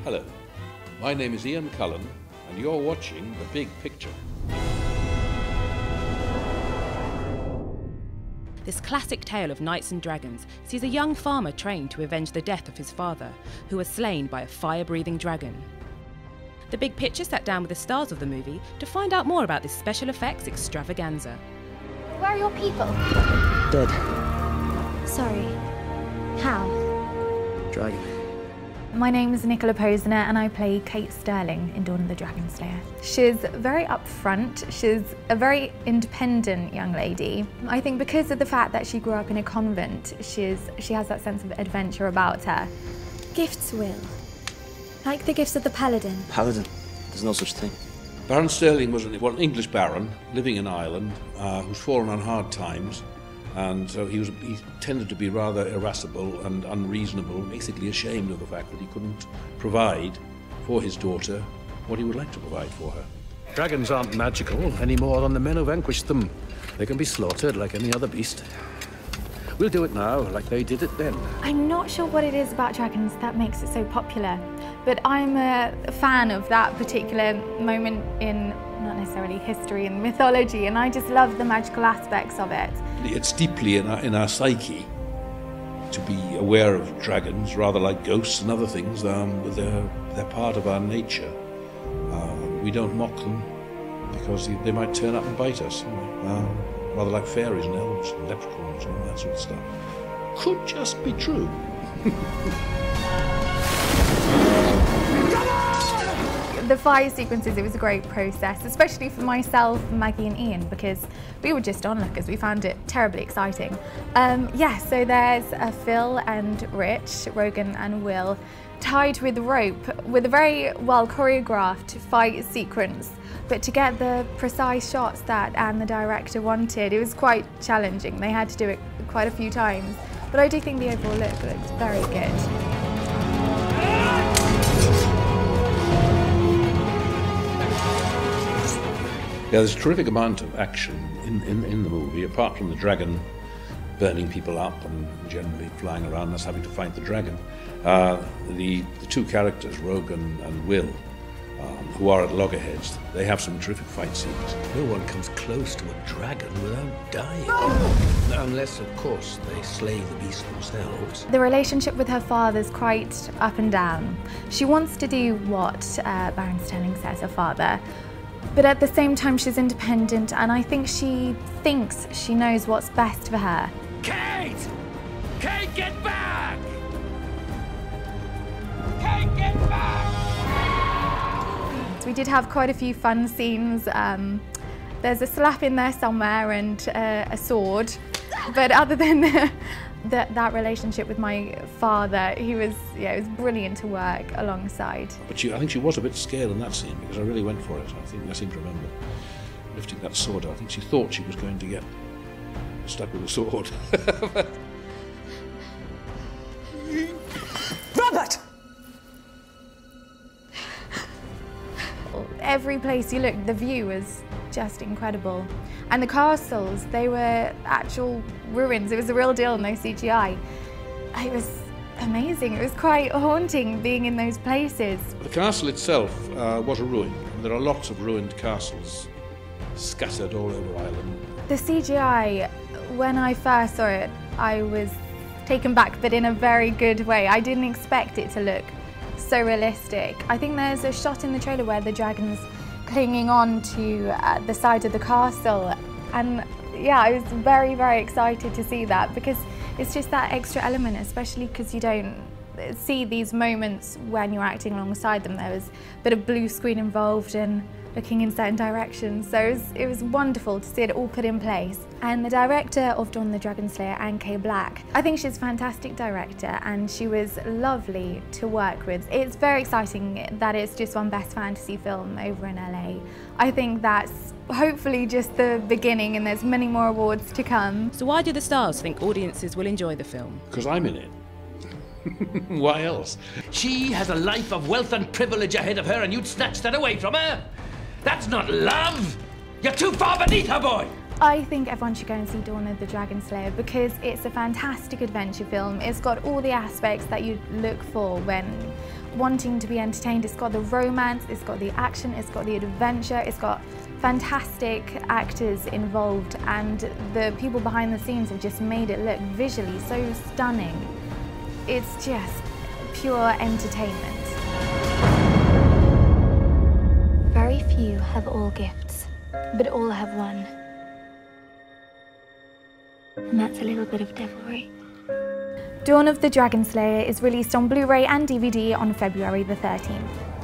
Hello, my name is Cullen, and you're watching The Big Picture. This classic tale of knights and dragons sees a young farmer trained to avenge the death of his father, who was slain by a fire-breathing dragon. The Big Picture sat down with the stars of the movie to find out more about this special effects extravaganza. Where are your people? Dead. Sorry. How? Dragon. My name is Nicola Posener and I play Kate Sterling in Dawn of the Dragonslayer. She's very upfront, she's a very independent young lady. I think because of the fact that she grew up in a convent, she has that sense of adventure about her. Gifts, Will. Like the gifts of the paladin. Paladin? There's no such thing. Baron Sterling was an English baron living in Ireland who's fallen on hard times, and so he tended to be rather irascible and unreasonable, basically ashamed of the fact that he couldn't provide for his daughter what he would like to provide for her. Dragons aren't magical any more than the men who vanquished them. They can be slaughtered like any other beast. We'll do it now, like they did it then. I'm not sure what it is about dragons that makes it so popular, but I'm a fan of that particular moment in, not necessarily history and mythology, and I just love the magical aspects of it. It's deeply in our psyche to be aware of dragons, rather like ghosts and other things. They're part of our nature. We don't mock them because they might turn up and bite us. Rather like fairies and elves and leprechauns and all that sort of stuff. Could just be true. The fight sequences, it was a great process, especially for myself, Maggie and Ian, because we were just onlookers. We found it terribly exciting. So there's Phil and Rich, Rogan and Will, tied with rope with a very well choreographed fight sequence. But to get the precise shots that Anne, the director, wanted, it was quite challenging. They had to do it quite a few times. But I do think the overall look looks very good. Yeah, there's a terrific amount of action in the movie, apart from the dragon burning people up and generally flying around us having to fight the dragon. The two characters, Rogan and Will, who are at loggerheads, they have some terrific fight scenes. No one comes close to a dragon without dying. Unless, of course, they slay the beast themselves. The relationship with her father's quite up and down. She wants to do what Baron Sterling says, her father, but at the same time she's independent, and I think she thinks she knows what's best for her. Kate! Kate, get back! Kate, get back! We did have quite a few fun scenes. There's a slap in there somewhere and a sword. But other than that relationship with my father, it was brilliant to work alongside. But I think she was a bit scared in that scene because I really went for it. I seem to remember lifting that sword. I think she thought she was going to get stuck with a sword. Robert! Every place you looked, the view was just incredible. And the castles, they were actual ruins. It was the real deal, no CGI. It was amazing. It was quite haunting being in those places. The castle itself was a ruin. There are lots of ruined castles scattered all over Ireland. The CGI, when I first saw it, I was taken back, but in a very good way. I didn't expect it to look so realistic. I think there's a shot in the trailer where the dragon's clinging on to the side of the castle, and yeah, I was very, very excited to see that because it's just that extra element, especially because you don't see these moments when you're acting alongside them. There was a bit of blue screen involved and looking in certain directions, so it was wonderful to see it all put in place. And the director of Dawn of the Dragonslayer, Anne K. Black, I think she's a fantastic director and she was lovely to work with. It's very exciting that it's just won Best Fantasy Film over in LA. I think that's hopefully just the beginning and there's many more awards to come. So why do the stars think audiences will enjoy the film? Because I'm in it. Why else? She has a life of wealth and privilege ahead of her and you'd snatch that away from her? That's not love! You're too far beneath her, boy! I think everyone should go and see Dawn of the Dragonslayer because it's a fantastic adventure film. It's got all the aspects that you look for when wanting to be entertained. It's got the romance, it's got the action, it's got the adventure, it's got fantastic actors involved, and the people behind the scenes have just made it look visually so stunning. It's just pure entertainment. Very few have all gifts, but all have one. And that's a little bit of devilry. Dawn of the Dragonslayer is released on Blu-ray and DVD on February the 13th.